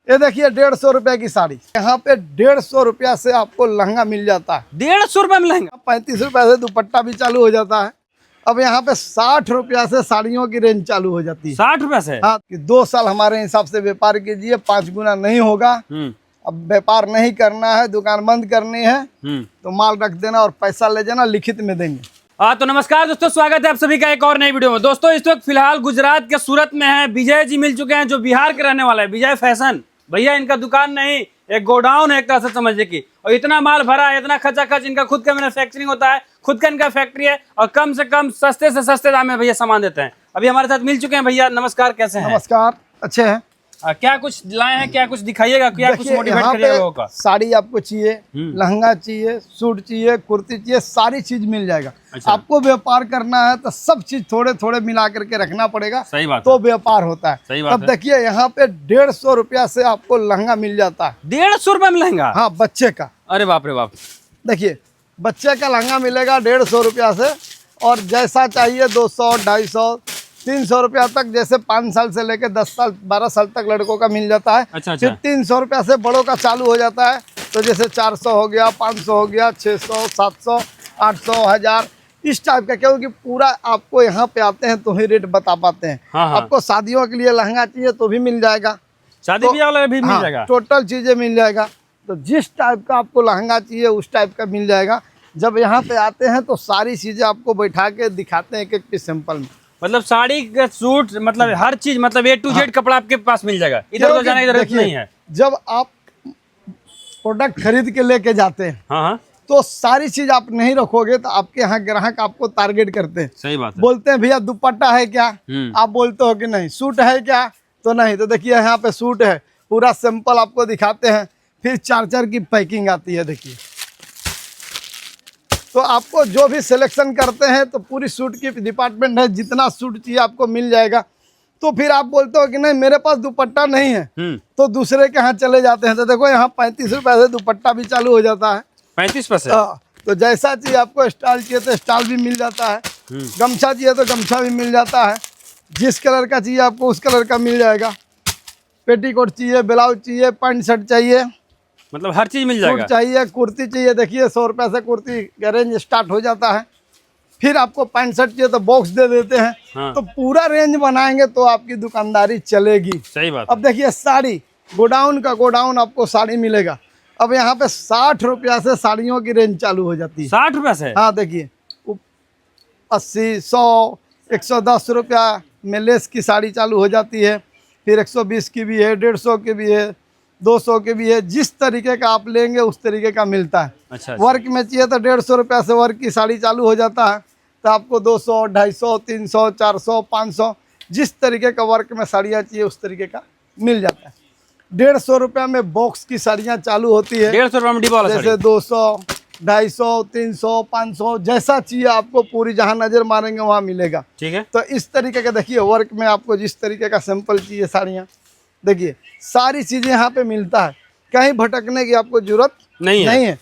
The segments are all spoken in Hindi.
ये देखिए 150 रुपए की साड़ी, यहाँ पे 150 रुपया से आपको लहंगा मिल जाता है। 150 रुपए में लहंगा? 35 रुपए से दुपट्टा भी चालू हो जाता है। अब यहाँ पे 60 रुपया से साड़ियों की रेंज चालू हो जाती है। 60 रुपए से? हाँ, कि 2 साल हमारे हिसाब से व्यापार कीजिए, 5 गुना नहीं होगा। अब व्यापार नहीं करना है, दुकान बंद करनी है तो माल रख देना और पैसा ले जाना, लिखित में देंगे। तो नमस्कार दोस्तों, स्वागत है आप सभी का एक और नई वीडियो में। दोस्तों इस वक्त फिलहाल गुजरात के सूरत में है, विजय जी मिल चुके हैं जो बिहार के रहने वाले हैं। विजय फैशन भैया, इनका दुकान नहीं एक गोडाउन है एक तरह से समझिए की, और इतना माल भरा है, इतना खचाखच, इनका खुद का मैन्युफैक्चरिंग होता है, खुद का इनका फैक्ट्री है और कम से कम सस्ते से सस्ते दाम में भैया सामान देते हैं। अभी हमारे साथ मिल चुके हैं भैया। नमस्कार, कैसे हैं? नमस्कार, अच्छे हैं। क्या कुछ लाए हैं, क्या कुछ दिखाइएगा, क्या कुछ मोटिवेट करिएगा लोगों का? साड़ी आपको चाहिए, लहंगा चाहिए, सूट चाहिए, कुर्ती चाहिए, सारी चीज मिल जाएगा। अच्छा। आपको व्यापार करना है तो सब चीज थोड़े थोड़े मिला करके रखना पड़ेगा। सही बात तो व्यापार होता है। सही बात अब देखिए यहाँ पे 150 रुपया से आपको लहंगा मिल जाता है। 150 रुपए में लहंगा? हाँ, बच्चे का। अरे बाप रे बाप। देखिए बच्चे का लहंगा मिलेगा 150 रुपया से, और जैसा चाहिए 200, 250, 300 रुपया तक, जैसे 5 साल से लेकर 10 साल 12 साल तक लड़कों का मिल जाता है। अच्छा। फिर 300 रुपया से बड़ों का चालू हो जाता है। तो जैसे 400 हो गया, 500 हो गया, 600, 700, 800, 1000 इस टाइप का, क्योंकि पूरा आपको यहाँ पे आते हैं तो ही रेट बता पाते हैं। हाँ। आपको शादियों के लिए लहंगा चाहिए तो भी मिल जाएगा, शादी ब्याह वाला भी मिल जाएगा। टोटल चीजें मिल जाएगा। तो जिस टाइप का आपको लहंगा चाहिए उस टाइप का मिल जाएगा। जब यहाँ पे आते हैं तो सारी चीजें आपको बैठा के दिखाते हैं एक एक पीस सैंपल में। मतलब साड़ी का सूट, मतलब हर चीज, मतलब A to Z कपड़ा आपके पास मिल जाएगा, इधर उधर जाने की जरूरत नहीं है। जब आप प्रोडक्ट खरीद के लेके जाते हैं हाँ। तो सारी चीज आप नहीं रखोगे तो आपके यहाँ ग्राहक आपको टारगेट करते हैं। सही बात है। बोलते हैं भैया दुपट्टा है क्या, आप बोलते हो कि नहीं। सूट है क्या, तो नहीं। तो देखिए यहाँ पे सूट है, पूरा सैंपल आपको दिखाते हैं। फिर 4 की पैकिंग आती है। देखिए, तो आपको जो भी सिलेक्शन करते हैं तो पूरी सूट की डिपार्टमेंट है, जितना सूट चाहिए आपको मिल जाएगा। तो फिर आप बोलते हो कि नहीं मेरे पास दुपट्टा नहीं है, तो दूसरे के यहाँ चले जाते हैं। तो देखो यहाँ 35 रुपए से दुपट्टा भी चालू हो जाता है। 35 पैसे? तो जैसा चाहिए आपको, स्टाइल चाहिए तो स्टाइल भी मिल जाता है, गमछा चाहिए तो गमछा भी मिल जाता है, जिस कलर का चाहिए आपको उस कलर का मिल जाएगा। पेटीकोट चाहिए, ब्लाउज चाहिए, पैंट शर्ट चाहिए, मतलब हर चीज मिल जाएगा। सूट चाहिए, कुर्ती चाहिए। देखिए 100 रुपये से कुर्ती का रेंज स्टार्ट हो जाता है। फिर आपको पैंट शर्ट चाहिए तो बॉक्स दे देते हैं। हाँ। तो पूरा रेंज बनाएंगे तो आपकी दुकानदारी चलेगी। सही बात। अब देखिए साड़ी, गोडाउन का गोडाउन आपको साड़ी मिलेगा। अब यहाँ पे 60 रुपया से साड़ियों की रेंज चालू हो जाती है। 60 रुपए से? हाँ, देखिए 80, 100, 110 रुपया में लेस की साड़ी चालू हो जाती है। फिर 120 की भी है, 150 की भी है, 200 के भी है। जिस तरीके का आप लेंगे उस तरीके का मिलता है। अच्छा। वर्क में चाहिए तो 150 रुपया से वर्क की साड़ी चालू हो जाता है। तो आपको 200, 250, 300, 400, 500 जिस तरीके का वर्क में साड़ियाँ चाहिए उस तरीके का मिल जाता है। 150 रुपया में बॉक्स की साड़ियाँ चालू होती है। 150 रुपये में डिब्बा वाला जैसे 200, 250, 300, 500 जैसा चाहिए आपको, पूरी जहाँ नजर मारेंगे वहाँ मिलेगा। ठीक है। तो इस तरीके का देखिए वर्क में आपको जिस तरीके का सैंपल चाहिए साड़ियाँ, देखिए सारी चीजें यहाँ पे मिलता है। कहीं भटकने की आपको जरूरत नहीं है।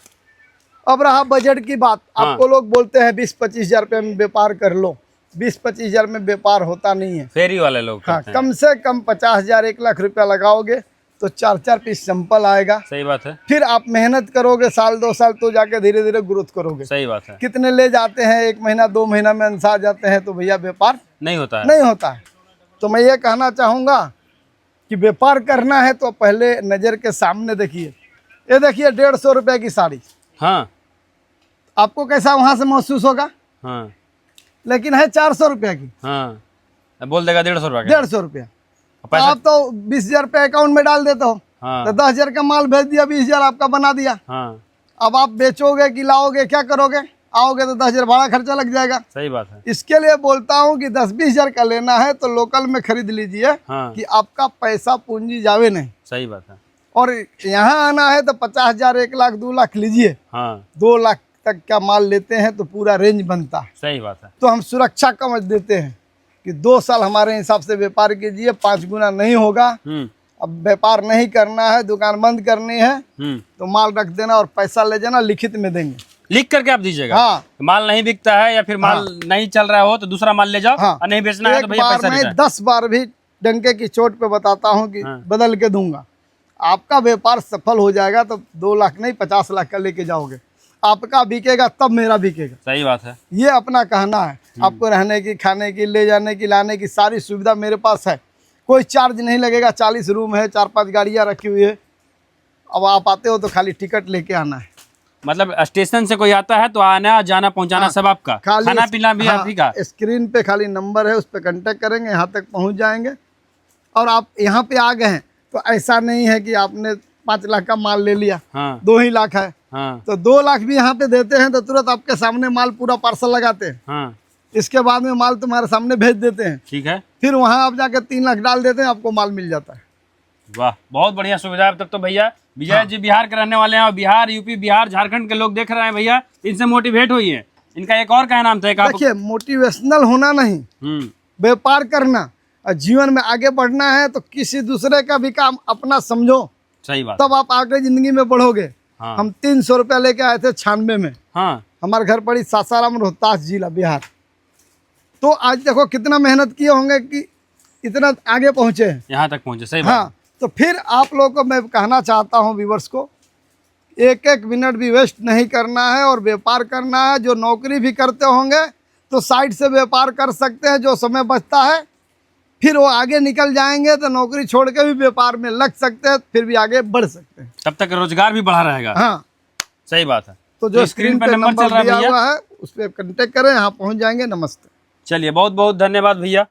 अब रहा बजट की बात। हाँ। आपको लोग बोलते हैं 20-25 हजार रुपये में व्यापार कर लो। 20-25 हजार में व्यापार होता नहीं है। फेरी वाले लोग हाँ, करते हैं। कम से कम 50 हजार 1 लाख रुपया लगाओगे तो 4 पीस सैंपल आएगा। सही बात है। फिर आप मेहनत करोगे 1-2 साल तो जाके धीरे धीरे ग्रोथ करोगे। सही बात है। कितने ले जाते हैं, 1 महीना 2 महीना में अंसा जाते हैं तो भैया व्यापार नहीं होता है। नहीं होता है। तो मैं ये कहना चाहूँगा कि व्यापार करना है तो पहले नज़र के सामने देखिए। ये देखिए 150 रुपये की साड़ी। हाँ। आपको कैसा वहाँ से महसूस होगा? हाँ। लेकिन है 400 रुपये की। हाँ, बोल देगा 150 रुपये। 150 रुपया। पैसा? आप तो 20 हजार रुपये अकाउंट में डाल देते हो। हाँ। तो 10 हजार का माल भेज दिया, 20 हजार आपका बना दिया। हाँ। अब आप बेचोगे कि लाओगे, क्या करोगे? आओगे तो 10 हजार भाड़ा खर्चा लग जाएगा। सही बात है। इसके लिए बोलता हूँ कि 10-20 हजार का लेना है तो लोकल में खरीद लीजिए। हाँ। कि आपका पैसा पूंजी जावे नहीं। सही बात है। और यहाँ आना है तो 50 हजार, 1 लाख, 2 लाख लीजिए। हाँ। 2 लाख तक का माल लेते हैं तो पूरा रेंज बनता है। सही बात है। तो हम सुरक्षा कवच देते हैं कि 2 साल हमारे हिसाब से व्यापार कीजिए, 5 गुना नहीं होगा। अब व्यापार नहीं करना है, दुकान बंद करनी है तो माल रख देना और पैसा ले जाना, लिखित में देंगे। लिख करके आप दीजिएगा। हाँ। माल नहीं बिकता है या फिर माल नहीं चल रहा हो तो दूसरा माल ले जाओ। हाँ। और नहीं बेचना है तो भैया पैसा मैं 10 बार भी डंके की चोट पे बताता हूँ कि बदल के दूंगा। आपका व्यापार सफल हो जाएगा तो 2 लाख नहीं 50 लाख का लेके जाओगे। आपका बिकेगा तब मेरा बिकेगा। सही बात है। ये अपना कहना है। आपको रहने की, खाने की, ले जाने की, लाने की सारी सुविधा मेरे पास है। कोई चार्ज नहीं लगेगा। 40 रूम है, 4-5 गाड़ियाँ रखी हुई है। अब आप आते हो तो खाली टिकट लेके आना है। मतलब स्टेशन से कोई आता है तो आना जाना पहुंचाना सब आपका, खाना पीना भी आप ही का। स्क्रीन पे खाली नंबर है, उस पर कांटेक्ट करेंगे, यहाँ तक पहुँच जाएंगे। और आप यहाँ पे आ गए हैं तो ऐसा नहीं है कि आपने 5 लाख का माल ले लिया, हाँ 2 ही लाख है, हाँ तो 2 लाख भी यहाँ पे देते हैं तो तुरंत आपके सामने माल पूरा पार्सल लगाते हैं। हाँ इसके बाद में माल तुम्हारे सामने भेज देते हैं। ठीक है। फिर वहाँ आप जाके 3 लाख डाल देते हैं, आपको माल मिल जाता है। वाह, बहुत बढ़िया सुविधा है। तब तो भैया विजय जी बिहार के रहने वाले हैं और बिहार, यूपी, बिहार, झारखंड के लोग देख रहे हैं भैया, इनसे मोटिवेट हुई है। इनका एक और क्या नाम था? देखिए, मोटिवेशनल होना नहीं, व्यापार करना और जीवन में आगे बढ़ना है तो किसी दूसरे का भी काम अपना समझो। सही बात। तब आप आगे जिंदगी में बढ़ोगे। हाँ। हम 300 रुपया लेके आए थे 96 में। हाँ हमारे घर पड़ी सासाराम, रोहतास जिला, बिहार। तो आज देखो कितना मेहनत किए होंगे कि इतना आगे पहुंचे हैं, यहाँ तक पहुंचे। सही बात। हाँ, तो फिर आप लोगों को मैं कहना चाहता हूँ व्यूवर्स को, 1-1 मिनट भी वेस्ट नहीं करना है और व्यापार करना है। जो नौकरी भी करते होंगे तो साइड से व्यापार कर सकते हैं। जो समय बचता है फिर वो आगे निकल जाएंगे तो नौकरी छोड़ के भी व्यापार में लग सकते हैं, फिर भी आगे बढ़ सकते हैं। तब तक रोजगार भी बढ़ा रहेगा। हाँ, सही बात है। तो जो स्क्रीन पे नंबर दिया हुआ है उस पर कांटेक्ट करें, यहाँ पहुँच जाएंगे। नमस्ते। चलिए, बहुत बहुत धन्यवाद भैया।